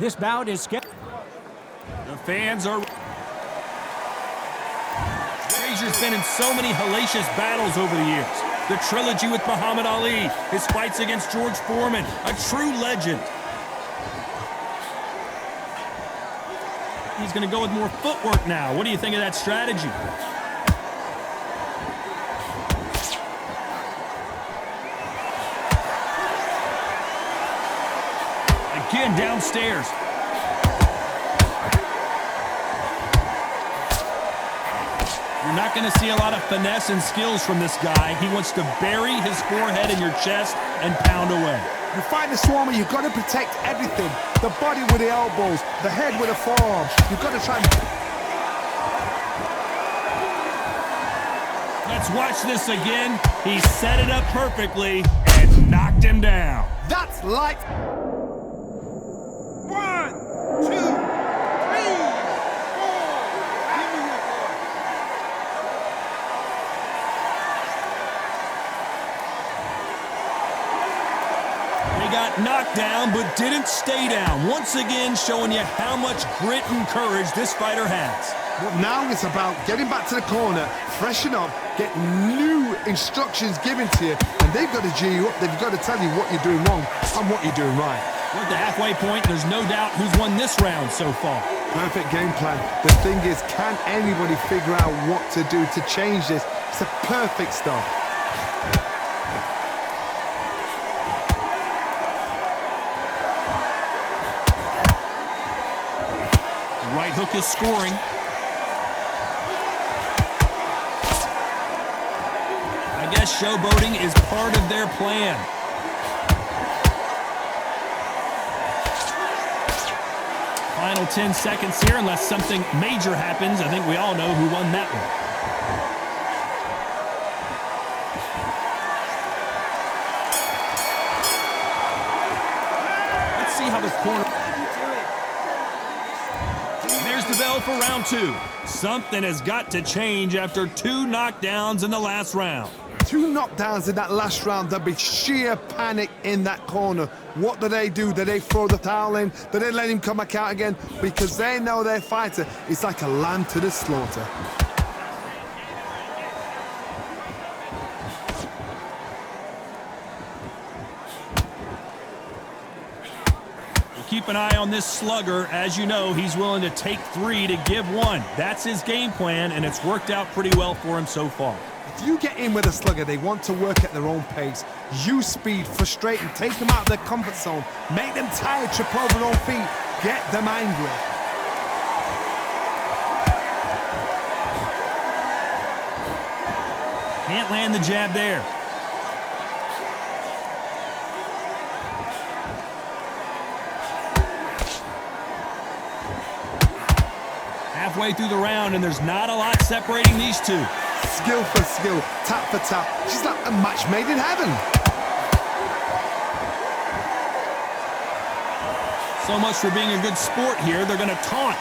This bout is scheduled. The fans are... Frazier's been in so many hellacious battles over the years. The trilogy with Muhammad Ali, his fights against George Foreman, a true legend. He's going to go with more footwork now. What do you think of that strategy? Again, downstairs. You're not going to see a lot of finesse and skills from this guy. He wants to bury his forehead in your chest and pound away. You fight the Swarmer, you've got to protect everything. The body with the elbows, the head with the forearms. You've got to try and... Let's watch this again. He set it up perfectly and knocked him down. That's light. 1, 2, 3, 4. Give me your boy. They got knocked down, but didn't stay down. Once again, showing you how much grit and courage this fighter has. But now it's about getting back to the corner, freshen up, get new instructions given to you, and they've got to G you up. They've got to tell you what you're doing wrong and what you're doing right. We're at the halfway point. There's no doubt who's won this round so far. Perfect game plan. The thing is, can anybody figure out what to do to change this? It's a perfect start. Right hook is scoring. I guess showboating is part of their plan. Final 10 seconds here, unless something major happens. I think we all know who won that one. Let's see how the corner... There's the bell for round 2. Something has got to change after 2 knockdowns in the last round. 2 knockdowns in that last round. There'll be sheer panic in that corner. What do? Do they throw the towel in? Do they let him come back out again? Because they know their fighter is like a lamb to the slaughter. Keep an eye on this slugger. As you know, he's willing to take 3 to give 1. That's his game plan, and it's worked out pretty well for him so far. If you get in with a slugger, they want to work at their own pace. Use speed, frustrate them, take them out of their comfort zone, make them tired, trip over their own feet, get them angry. Can't land the jab there. Halfway through the round, and there's not a lot separating these two. Skill for skill, tap for tap. She's like a match made in heaven. So much for being a good sport here. They're going to taunt.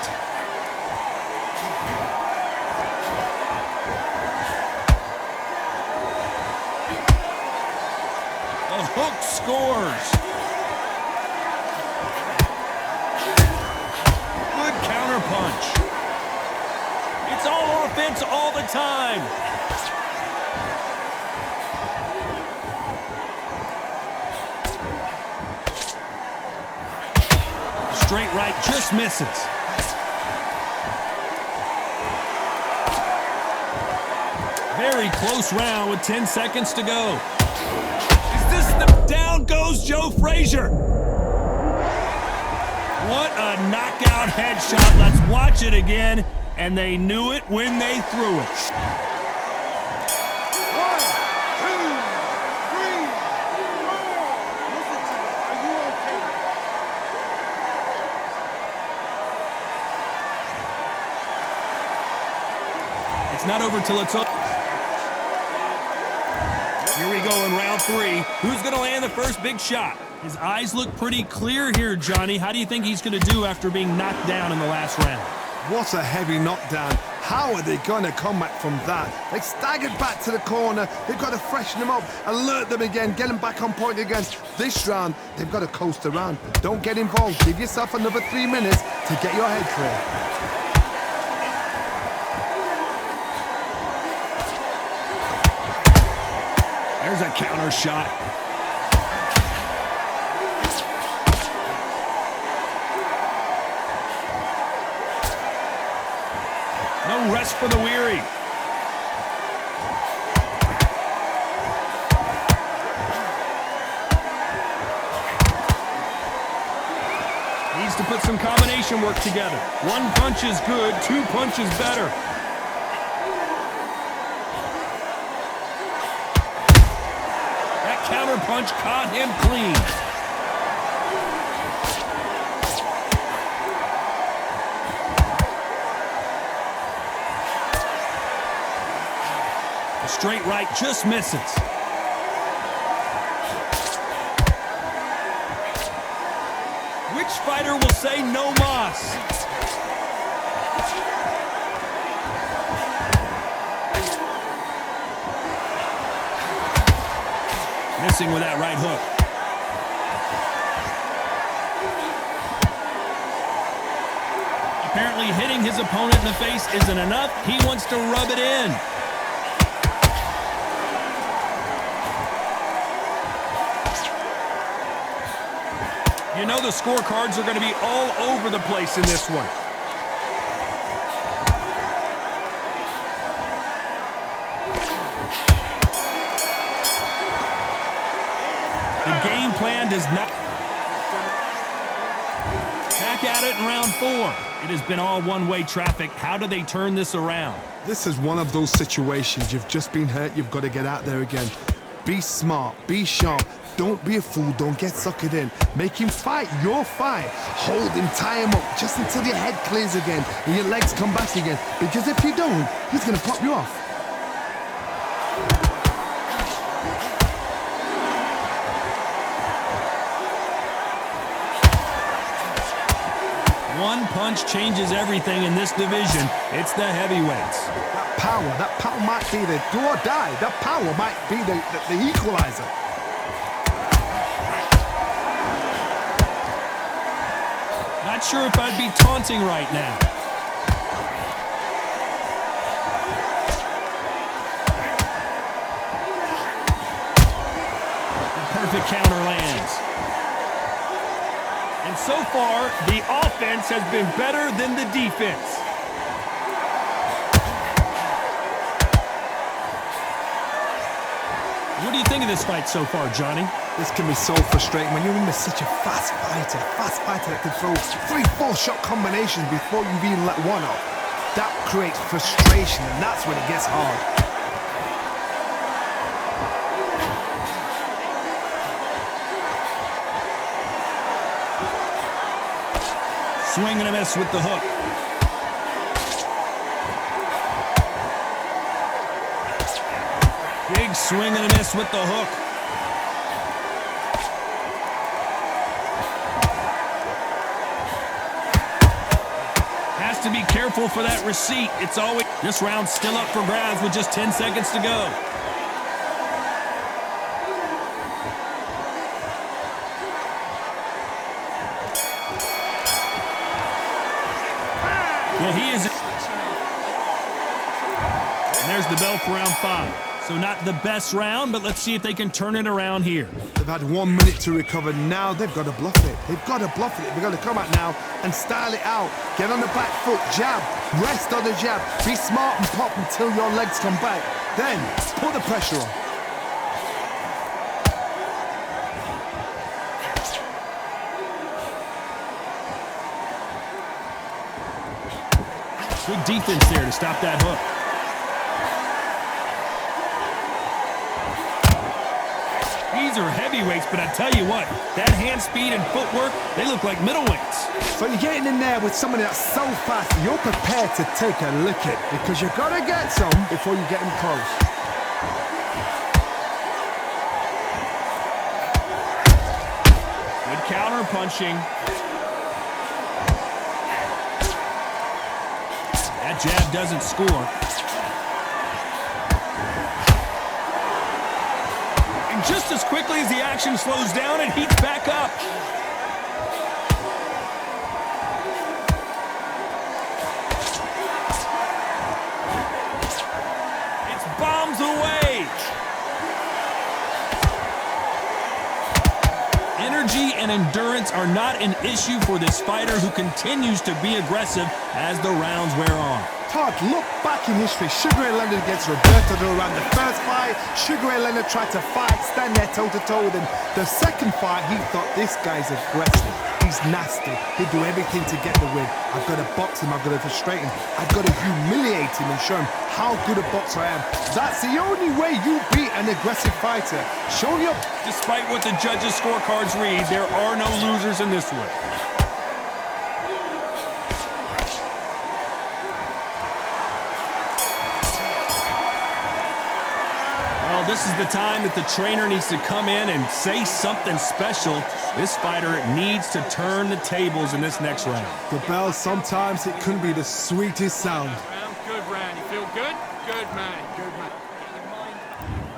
The hook scores. Good counter punch. It's all offense all the time. Straight right just misses. Very close round with 10 seconds to go. Is this the... Down goes Joe Frazier. What a knockout headshot. Let's watch it again. And they knew it when they threw it. 1, 2, 3, 4. Listen to me. Are you okay? It's not over till it's over. Here we go in round 3. Who's going to land the first big shot? His eyes look pretty clear here, Johnny. How do you think he's going to do after being knocked down in the last round? What a heavy knockdown. How are they going to come back from that? They staggered back to the corner. They've got to freshen them up, alert them again, get them back on point again. This round, they've got to coast around. Don't get involved. Give yourself another 3 minutes to get your head clear. There's a counter shot. No rest for the weary. Needs to put some combination work together. One punch is good, 2 punches better. That counter punch caught him clean. Straight right just misses. Which fighter will say no mas? Missing with that right hook. Apparently hitting his opponent in the face isn't enough. He wants to rub it in. You know the scorecards are going to be all over the place in this one. The game plan does not... Back at it in round 4. It has been all one-way traffic. How do they turn this around? This is one of those situations. You've just been hurt. You've got to get out there again. Be smart. Be sharp. Don't be a fool. Don't get suckered in. Make him fight your fight. Hold him, tie him up, just until your head clears again and your legs come back again. Because if you don't, he's going to pop you off. One punch changes everything in this division. It's the heavyweights. That power might be the do or die. That power might be the equalizer. Not sure if I'd be taunting right now. The perfect counter lands. And so far, the offense has been better than the defense. What do you think of this fight so far, Johnny? This can be so frustrating when you're in such a fast fighter that can throw 3-4 shot combinations before you've even let one off. That creates frustration, and that's when it gets hard. Swing and a miss with the hook. Big swing and a miss with the hook. Has to be careful for that receipt. It's always... This round's still up for grabs with just 10 seconds to go. Well, he is... And there's the bell for round 5. So not the best round, but let's see if they can turn it around here. They've had 1 minute to recover. Now they've got to bluff it. They've got to bluff it. They've got to come out now and style it out. Get on the back foot, jab, rest on the jab. Be smart and pop until your legs come back. Then put the pressure on. Good defense there to stop that hook. These are heavyweights, but I tell you what, that hand speed and footwork, they look like middleweights. So you're getting in there with somebody that's so fast, you're prepared to take a licking because you've got to get some before you get him close. Good counter punching. That jab doesn't score. And just as quickly as the action slows down, it heats back up. It's bombs away. Energy and endurance are not an issue for this fighter who continues to be aggressive as the rounds wear on. Todd, look back in history. Sugar Ray Leonard against Roberto Duran. The first fight, Sugar Ray Leonard tried to fight, stand there toe-to-toe with him. The second fight, he thought, this guy's aggressive. He's nasty. He'll do everything to get the win. I've got to box him. I've got to frustrate him. I've got to humiliate him and show him how good a boxer I am. That's the only way you beat an aggressive fighter. Show me up. Despite what the judges' scorecards read, there are no losers in this one. Well, this is the time that the trainer needs to come in and say something special. This fighter needs to turn the tables in this next round. The bell, sometimes it couldn't be the sweetest sound. Good round. You feel good? Good man. Good man.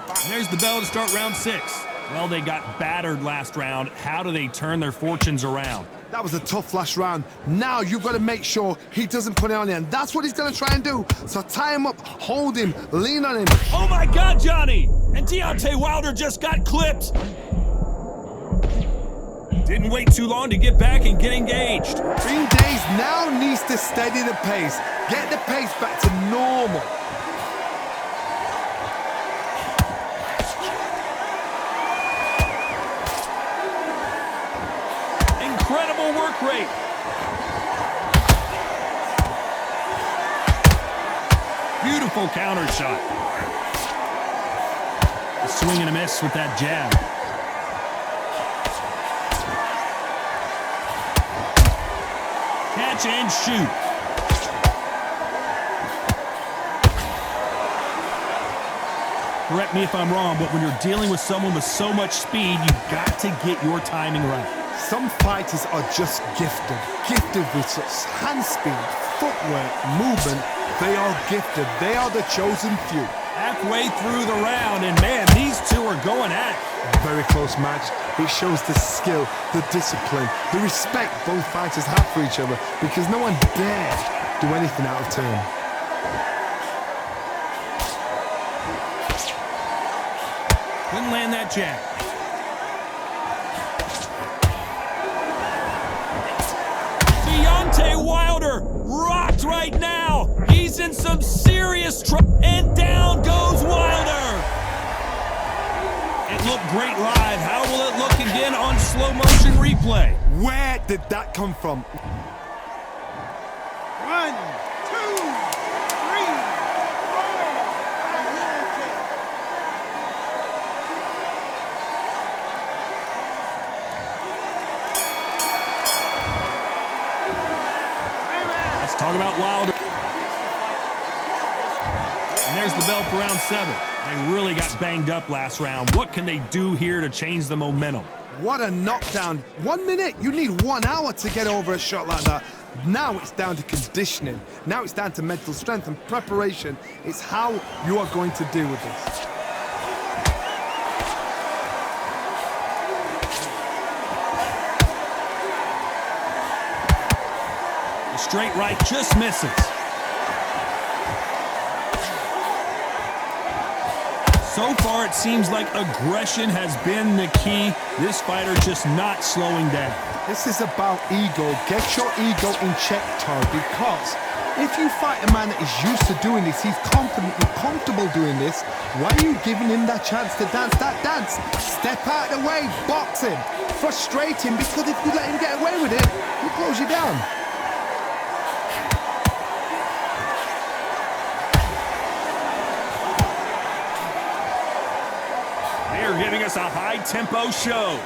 And there's the bell to start round 6. Well, they got battered last round. How do they turn their fortunes around? That was a tough last round. Now you've got to make sure he doesn't put it on you, and that's what he's going to try and do. So tie him up, hold him, lean on him. Oh my God, Johnny! And Deontay Wilder just got clipped. Didn't wait too long to get back and get engaged. Green Days now needs to steady the pace. Get the pace back to normal. Incredible work rate. Beautiful counter shot. A swing and a miss with that jab. Catch and shoot. Correct me if I'm wrong, but when you're dealing with someone with so much speed, you've got to get your timing right. Some fighters are just gifted with such hand speed, footwork, movement. They are gifted. They are the chosen few. Halfway through the round, and man, these two are going at it. Very close match. It shows the skill, the discipline, the respect both fighters have for each other, because no one dared do anything out of turn. Couldn't land that jab. Deontay Wilder rocked right now. He's in some serious trouble, and down goes Wilder. It looked great live. How will it look again on slow motion replay? Where did that come from? 1, 2, 3, 4. Let's talk about Wilder. And there's the bell for round 7. They really got banged up last round. What can they do here to change the momentum? What a knockdown. 1 minute. You need 1 hour to get over a shot like that. Now it's down to conditioning. Now it's down to mental strength and preparation. It's how you are going to deal with this. The straight right just misses. So far, it seems like aggression has been the key. This fighter just not slowing down. This is about ego. Get your ego in check, Todd, because if you fight a man that is used to doing this, he's confident and comfortable doing this, why are you giving him that chance to dance that dance? Step out of the way, box him, frustrate him, because if you let him get away with it, he'll close you down. They're giving us a high-tempo show.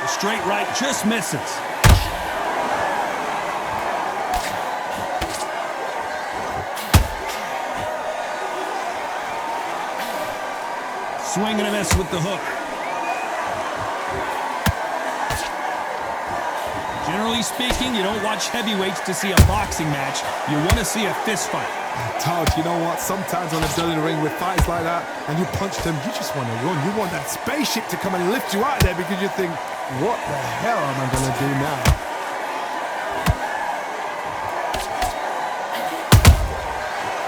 The straight right just misses. Swing and a miss with the hook. Generally speaking, you don't watch heavyweights to see a boxing match. You want to see a fist fight. Todd, you know what? Sometimes when I've done in the ring with fights like that and you punch them, you just want to run. You want that spaceship to come and lift you out of there because you think, what the hell am I going to do now?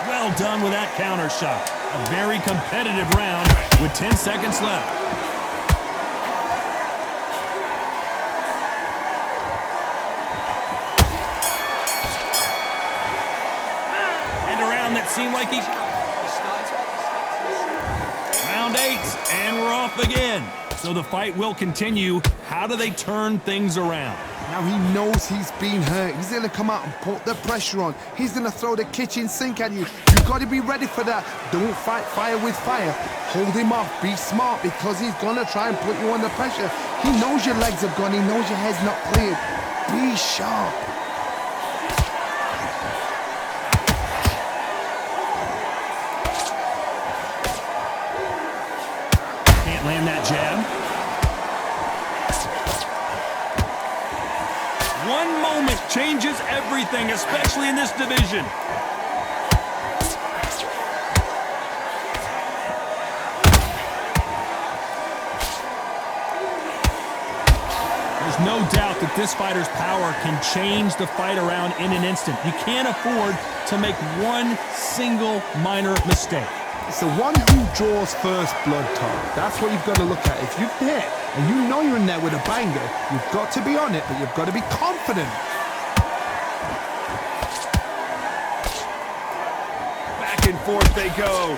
Well done with that counter shot. A very competitive round with 10 seconds left. That seemed like he's round 8, and we're off again. So the fight will continue. How do they turn things around? Now he knows he's been hurt. He's going to come out and put the pressure on. He's going to throw the kitchen sink at you. You've got to be ready for that. Don't fight fire with fire. Hold him off. Be smart because he's going to try and put you under pressure. He knows your legs have gone. He knows your head's not cleared. Be sharp. Land that jab. One moment changes everything, especially in this division. There's no doubt that this fighter's power can change the fight around in an instant. You can't afford to make one single minor mistake. It's the one who draws first blood, Tom. That's what you've got to look at. If you've hit and you know you're in there with a banger, you've got to be on it, but you've got to be confident. Back and forth they go.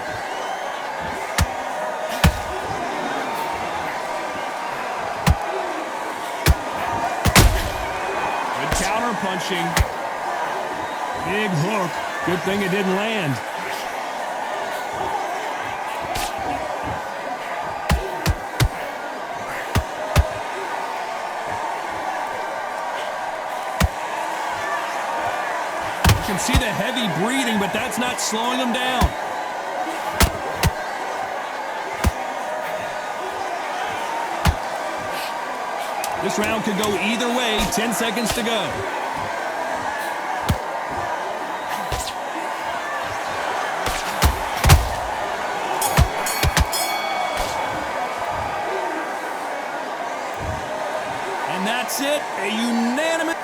Good counter punching. Big hook. Good thing it didn't land. You can see the heavy breathing, but that's not slowing him down. This round could go either way. 10 seconds to go. And that's it. A unanimous...